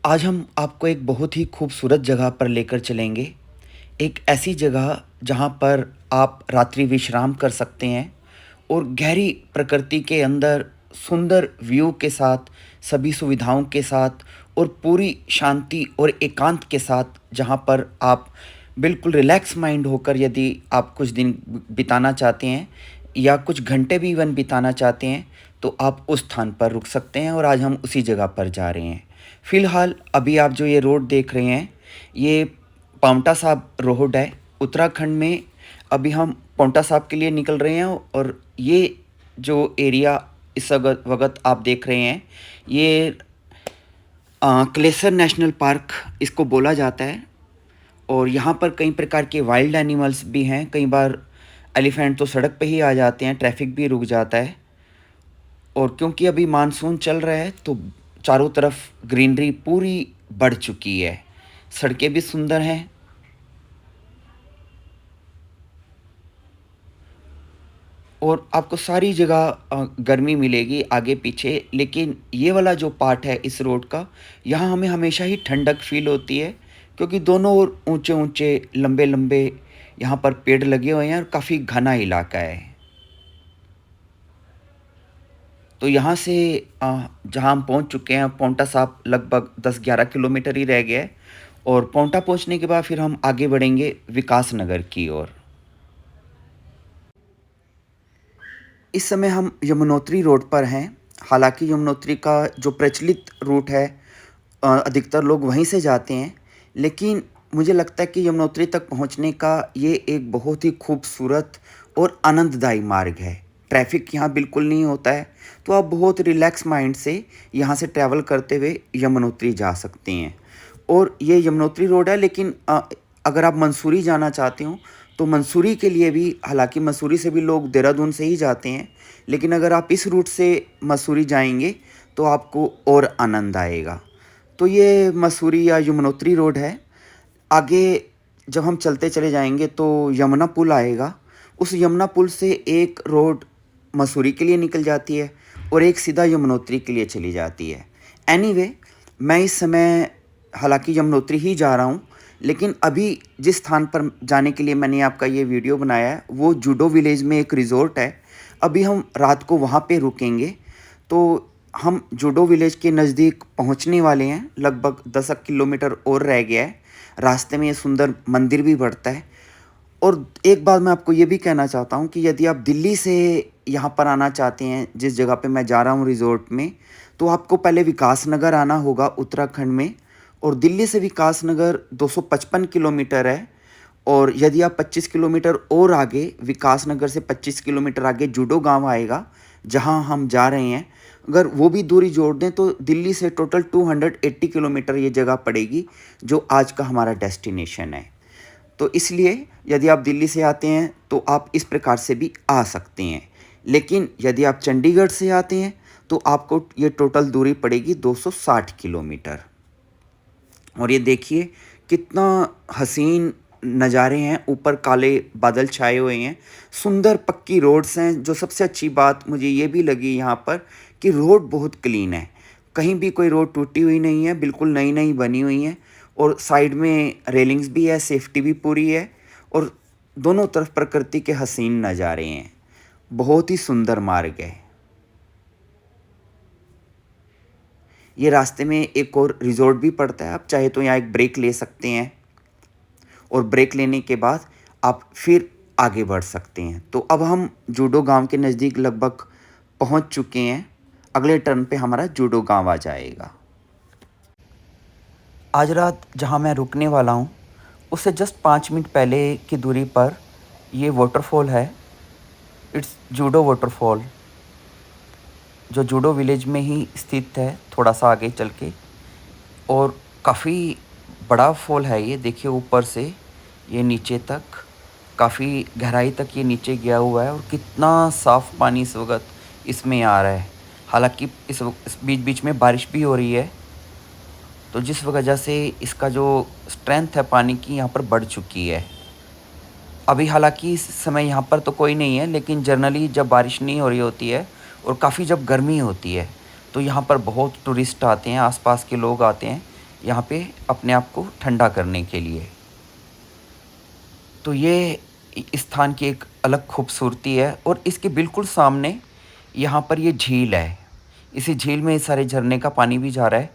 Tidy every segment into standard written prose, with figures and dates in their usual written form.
आज हम आपको एक बहुत ही खूबसूरत जगह पर लेकर चलेंगे। एक ऐसी जगह जहाँ पर आप रात्रि विश्राम कर सकते हैं और गहरी प्रकृति के अंदर सुंदर व्यू के साथ, सभी सुविधाओं के साथ और पूरी शांति और एकांत के साथ, जहाँ पर आप बिल्कुल रिलैक्स माइंड होकर यदि आप कुछ दिन बिताना चाहते हैं या कुछ घंटे भी इवन बिताना चाहते हैं, तो आप उस स्थान पर रुक सकते हैं और आज हम उसी जगह पर जा रहे हैं। फ़िलहाल अभी आप जो ये रोड देख रहे हैं, ये पांवटा साहिब रोड है। उत्तराखंड में अभी हम पांवटा साहिब के लिए निकल रहे हैं और ये जो एरिया इस वक़्त आप देख रहे हैं, ये क्लेसर नेशनल पार्क इसको बोला जाता है और यहाँ पर कई प्रकार के वाइल्ड एनिमल्स भी हैं। कई बार एलिफेंट तो सड़क पे ही आ जाते हैं, ट्रैफिक भी रुक जाता है और क्योंकि अभी मानसून चल रहा है तो चारों तरफ ग्रीनरी पूरी बढ़ चुकी है। सड़कें भी सुंदर हैं और आपको सारी जगह गर्मी मिलेगी आगे पीछे, लेकिन ये वाला जो पार्ट है इस रोड का, यहाँ हमें हमेशा ही ठंडक फील होती है क्योंकि दोनों ओर ऊंचे ऊंचे लंबे लंबे यहाँ पर पेड़ लगे हुए हैं और काफ़ी घना इलाका है। तो यहाँ से जहाँ हम पहुँच चुके हैं पांवटा साहिब, लगभग 10-11 किलोमीटर ही रह गया है और पांवटा पहुँचने के बाद फिर हम आगे बढ़ेंगे विकास नगर की ओर। इस समय हम यमुनोत्री रोड पर हैं। हालांकि यमुनोत्री का जो प्रचलित रूट है, अधिकतर लोग वहीं से जाते हैं, लेकिन मुझे लगता है कि यमुनोत्री तक पहुंचने का ये एक बहुत ही खूबसूरत और आनंददायी मार्ग है। ट्रैफिक यहाँ बिल्कुल नहीं होता है, तो आप बहुत रिलैक्स माइंड से यहाँ से ट्रैवल करते हुए यमुनोत्री जा सकते हैं। और ये यमुनोत्री रोड है, लेकिन अगर आप मंसूरी जाना चाहते हो तो मंसूरी के लिए भी, हालांकि मसूरी से भी लोग देहरादून से ही जाते हैं, लेकिन अगर आप इस रूट से मसूरी जाएंगे तो आपको और आनंद आएगा। तो ये मसूरी या यमुनोत्री रोड है। आगे जब हम चलते चले जाएंगे तो यमुना पुल आएगा। उस यमुना पुल से एक रोड मसूरी के लिए निकल जाती है और एक सीधा यमुनोत्री के लिए चली जाती है। एनीवे, मैं इस समय हालांकि यमुनोत्री ही जा रहा हूँ, लेकिन अभी जिस स्थान पर जाने के लिए मैंने आपका ये वीडियो बनाया है वो जूडो विलेज में एक रिज़ॉर्ट है। अभी हम रात को वहाँ पे रुकेंगे, तो हम जूडो विलेज के नज़दीक पहुँचने वाले हैं। लगभग 10 किलोमीटर और रह गया है। रास्ते में ये सुंदर मंदिर भी पड़ता है। और एक बात मैं आपको ये भी कहना चाहता हूँ कि यदि आप दिल्ली से यहाँ पर आना चाहते हैं, जिस जगह पे मैं जा रहा हूँ रिज़ॉर्ट में, तो आपको पहले विकास नगर आना होगा उत्तराखंड में। और दिल्ली से विकास नगर 255 किलोमीटर है। और यदि आप 25 किलोमीटर और आगे, विकास नगर से 25 किलोमीटर आगे जूडो गांव आएगा जहां हम जा रहे हैं। अगर वो भी दूरी जोड़ दें तो दिल्ली से टोटल 280 किलोमीटर ये जगह पड़ेगी जो आज का हमारा डेस्टिनेशन है। तो इसलिए यदि आप दिल्ली से आते हैं तो आप इस प्रकार से भी आ सकते हैं, लेकिन यदि आप चंडीगढ़ से आते हैं तो आपको ये टोटल दूरी पड़ेगी 260 किलोमीटर। और ये देखिए कितना हसीन नज़ारे हैं, ऊपर काले बादल छाए हुए हैं, सुंदर पक्की रोड्स हैं। जो सबसे अच्छी बात मुझे ये भी लगी यहाँ पर कि रोड बहुत क्लीन है, कहीं भी कोई रोड टूटी हुई नहीं है, बिल्कुल नई नई बनी हुई है और साइड में रेलिंग्स भी है, सेफ्टी भी पूरी है और दोनों तरफ प्रकृति के हसीन नज़ारे हैं। बहुत ही सुंदर मार्ग है। ये रास्ते में एक और रिज़ॉर्ट भी पड़ता है, आप चाहे तो यहाँ एक ब्रेक ले सकते हैं और ब्रेक लेने के बाद आप फिर आगे बढ़ सकते हैं। तो अब हम जूडो गांव के नज़दीक लगभग पहुंच चुके हैं। अगले टर्न पे हमारा जूडो गांव आ जाएगा। आज रात जहां मैं रुकने वाला हूं, उससे जस्ट 5 मिनट पहले की दूरी पर ये वाटरफॉल है। इट्स जूडो वाटरफॉल, जो जूडो विलेज में ही स्थित है, थोड़ा सा आगे चल के। और काफ़ी बड़ा फॉल है ये। देखिए ऊपर से ये नीचे तक, काफ़ी गहराई तक ये नीचे गया हुआ है और कितना साफ़ पानी इस वक्त इसमें आ रहा है। हालांकि इस बीच बीच में बारिश भी हो रही है, तो जिस वजह से इसका जो स्ट्रेंथ है पानी की यहाँ पर बढ़ चुकी है। अभी हालांकि इस समय यहाँ पर तो कोई नहीं है, लेकिन जनरली जब बारिश नहीं हो रही होती है और काफ़ी जब गर्मी होती है तो यहाँ पर बहुत टूरिस्ट आते हैं, आसपास के लोग आते हैं यहाँ पे अपने आप को ठंडा करने के लिए। तो ये इस स्थान की एक अलग खूबसूरती है और इसके बिल्कुल सामने यहाँ पर ये झील है। इसी झील में इस सारे झरने का पानी भी जा रहा है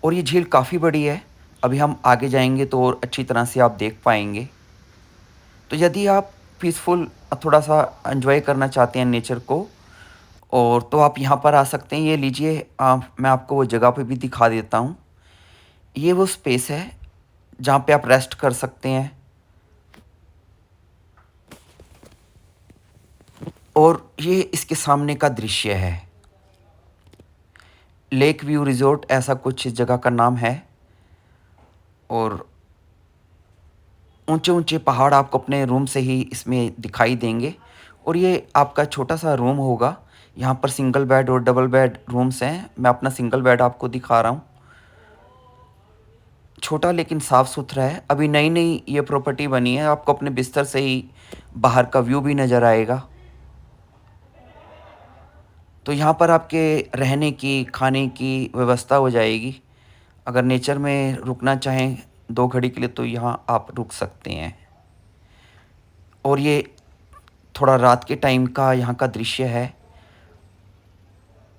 और ये झील काफ़ी बड़ी है। अभी हम आगे जाएँगे तो और अच्छी तरह से आप देख पाएँगे। तो यदि आप पीसफुल थोड़ा-सा एन्जॉय करना चाहते हैं नेचर को और तो आप यहाँ पर आ सकते हैं। ये लीजिए मैं आपको वो जगह पे भी दिखा देता हूँ। ये वो स्पेस है जहाँ पे आप रेस्ट कर सकते हैं। और ये इसके सामने का दृश्य है। लेक व्यू रिज़ॉर्ट ऐसा कुछ इस जगह का नाम है और ऊंचे-ऊंचे पहाड़ आपको अपने रूम से ही इसमें दिखाई देंगे और ये आपका छोटा-सा रूम होगा। यहाँ पर सिंगल बेड और डबल बेड रूम्स हैं। मैं अपना सिंगल बेड आपको दिखा रहा हूँ। छोटा लेकिन साफ़-सुथरा है। अभी नई-नई ये प्रॉपर्टी बनी है। आपको अपने बिस्तर से ही बाहर का व्यू भी नज़र आएगा। तो यहाँ पर आपके रहने की, खाने की व्यवस्था हो जाएगी। अगर नेचर में रुकना चाहें 2 घड़ी के लिए तो यहाँ आप रुक सकते हैं। और ये थोड़ा रात के टाइम का यहाँ का दृश्य है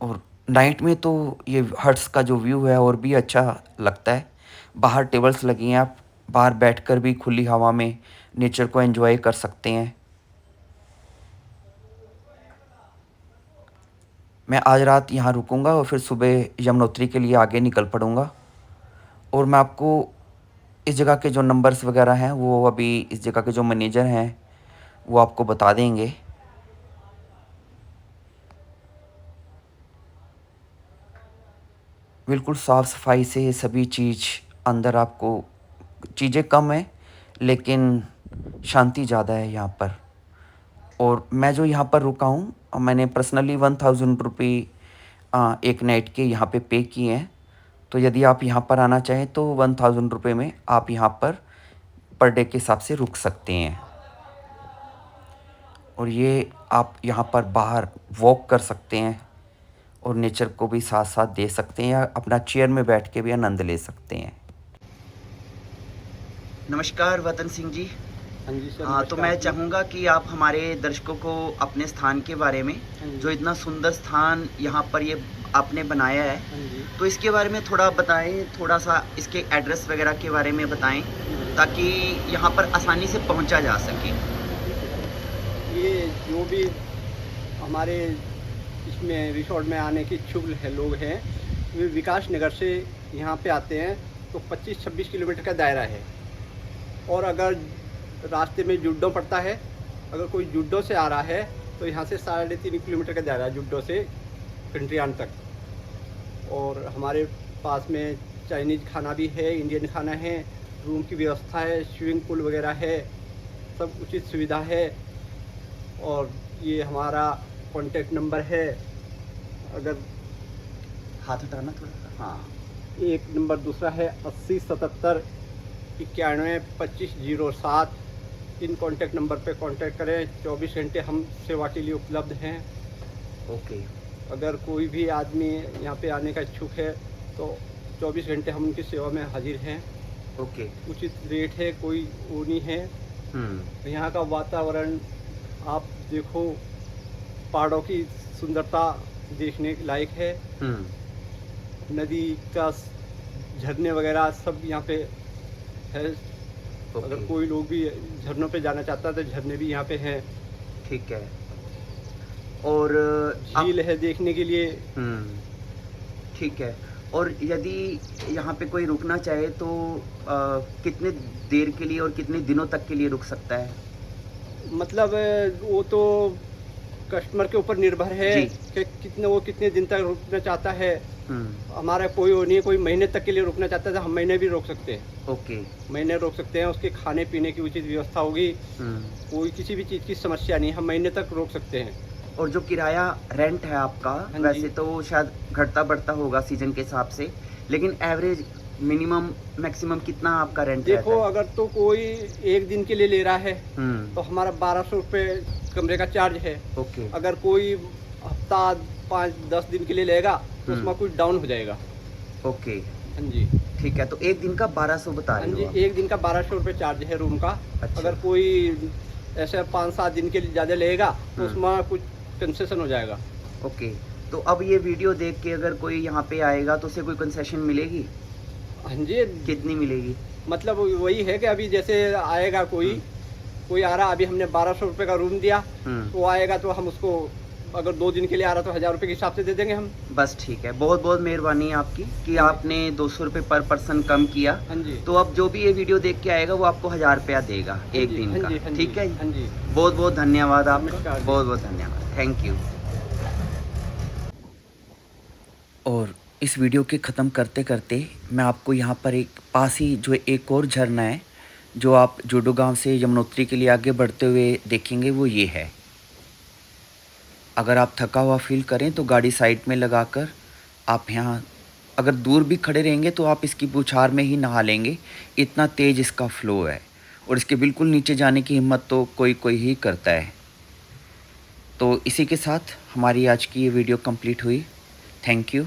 और नाइट में तो ये हट्स का जो व्यू है और भी अच्छा लगता है। बाहर टेबल्स लगी हैं, आप बाहर बैठकर भी खुली हवा में नेचर को एंजॉय कर सकते हैं। मैं आज रात यहाँ रुकूंगा और फिर सुबह यमुनोत्री के लिए आगे निकल पड़ूंगा और मैं आपको इस जगह के जो नंबर्स वगैरह हैं वो अभी इस जगह के जो मैनेजर हैं वो आपको बता देंगे। बिल्कुल साफ़ सफाई से सभी चीज़ अंदर आपको चीज़ें कम हैं लेकिन शांति ज़्यादा है यहाँ पर। और मैं जो यहाँ पर रुका हूँ मैंने पर्सनली 1000 रुपये एक नाइट के यहाँ पे किए हैं। तो यदि आप यहाँ पर आना चाहें तो 1000 रुपये में आप यहाँ पर डे के हिसाब से रुक सकते हैं। और ये आप यहाँ पर बाहर वॉक कर सकते हैं और नेचर को भी साथ साथ दे सकते हैं या अपना चेयर में बैठ के भी आनंद ले सकते हैं। नमस्कार वतन सिंह जी। हाँ जी सर। हाँ, तो मैं चाहूँगा कि आप हमारे दर्शकों को अपने स्थान के बारे में, जो इतना सुंदर स्थान यहाँ पर ये आपने बनाया है, तो इसके बारे में थोड़ा बताएं, थोड़ा सा इसके एड्रेस वगैरह के बारे में बताएं ताकि यहाँ पर आसानी से पहुँचा जा सके। ये जो भी हमारे इसमें रिसोर्ट में आने के इच्छुक है लोग हैं, वे विकास नगर से यहाँ पे आते हैं तो 25-26 किलोमीटर का दायरा है। और अगर रास्ते में जुड्डो पड़ता है, अगर कोई जुड्डो से आ रहा है तो यहाँ से 3.5 किलोमीटर का दायरा है जुड्डो से कंट्रियान तक। और हमारे पास में चाइनीज़ खाना भी है, इंडियन खाना है, रूम की व्यवस्था है, स्विमिंग पूल वगैरह है, सब उचित सुविधा है। और ये हमारा कॉन्टैक्ट नंबर है, अगर हाथ हटाना थोड़ा। हाँ, एक नंबर दूसरा है 8077912507। इन कॉन्टैक्ट नंबर पे कांटेक्ट करें। 24 घंटे हम सेवा के लिए उपलब्ध हैं। ओके। अगर कोई भी आदमी यहाँ पे आने का इच्छुक है तो 24 घंटे हम उनकी सेवा में हाजिर हैं। ओके। उचित रेट है, कोई वो नहीं है। यहाँ का वातावरण आप देखो, पहाड़ों की सुंदरता देखने लायक है। नदी का झरने वगैरह सब यहाँ पे है। अगर कोई लोग भी झरनों पे जाना चाहता है तो झरने भी यहाँ पे हैं। ठीक है। और झील है देखने के लिए। ठीक है। और यदि यहाँ पे कोई रुकना चाहे तो कितने देर के लिए और कितने दिनों तक के लिए रुक सकता है? मतलब वो तो कस्टमर के ऊपर निर्भर है कि कितने दिन तक रुकना चाहता है। हमारा कोई वो नहीं है, कोई महीने तक के लिए रुकना चाहता है तो हम महीने भी रोक सकते हैं। ओके। महीने रोक सकते हैं, उसके खाने पीने की उचित व्यवस्था होगी। कोई किसी भी चीज़ की समस्या नहीं, हम महीने तक रोक सकते हैं। और जो किराया रेंट है आपका, वैसे तो शायद घटता बढ़ता होगा सीजन के हिसाब से, लेकिन एवरेज मिनिमम मैक्सिमम कितना आपका रेंट देखो रहता है? अगर तो कोई एक दिन के लिए ले रहा है तो हमारा 1200 रुपये कमरे का चार्ज है। ओके। अगर कोई हफ्ता 5-10 दिन के लिए लेगा तो उसमें कुछ डाउन हो जाएगा। ओके। हाँ जी। ठीक है, तो एक दिन का 1200 बता हाँ रहे जी, हो आप। एक दिन का 1200 रुपये चार्ज है रूम का। अच्छा। अगर कोई ऐसे 5-7 दिन के लिए ज़्यादा लेगा तो हाँ। उसमें कुछ कंसेशन हो जाएगा। ओके, तो अब ये वीडियो देख के अगर कोई यहाँ पे आएगा तो उसे कोई कंसेशन मिलेगी? हाँ जी, कितनी मिलेगी? मतलब वही है कि अभी जैसे आएगा कोई हुँ। कोई आ रहा, अभी हमने 1200 रुपये का रूम दिया, हुँ। तो आएगा तो हम उसको अगर 2 दिन के लिए आ रहा तो 1000 रुपये के हिसाब से दे देंगे हम। बस ठीक है, बहुत बहुत मेहरबानी आपकी कि हाँ जी। आपने 200 रुपये पर पर्सन कम किया। हाँ जी। तो अब जो भी ये वीडियो देख के आएगा वो आपको 1000 रुपया देगा हाँ एक जी, दिन हाँ का, जी, हाँ जी, ठीक है? हाँ जी। बहुत बहुत धन्यवाद आपका, नमस्कार जी। बहुत बहुत धन्यवाद, थैंक यू। और इस वीडियो के ख़त्म करते करते मैं आपको यहाँ पर एक पास ही जो एक और झरना है जो आप जोडो गांव से यमुनोत्री के लिए आगे बढ़ते हुए देखेंगे, वो ये है। अगर आप थका हुआ फील करें तो गाड़ी साइड में लगाकर आप यहाँ अगर दूर भी खड़े रहेंगे तो आप इसकी बौछार में ही नहा लेंगे, इतना तेज़ इसका फ़्लो है। और इसके बिल्कुल नीचे जाने की हिम्मत तो कोई कोई ही करता है। तो इसी के साथ हमारी आज की ये वीडियो कंप्लीट हुई। Thank you.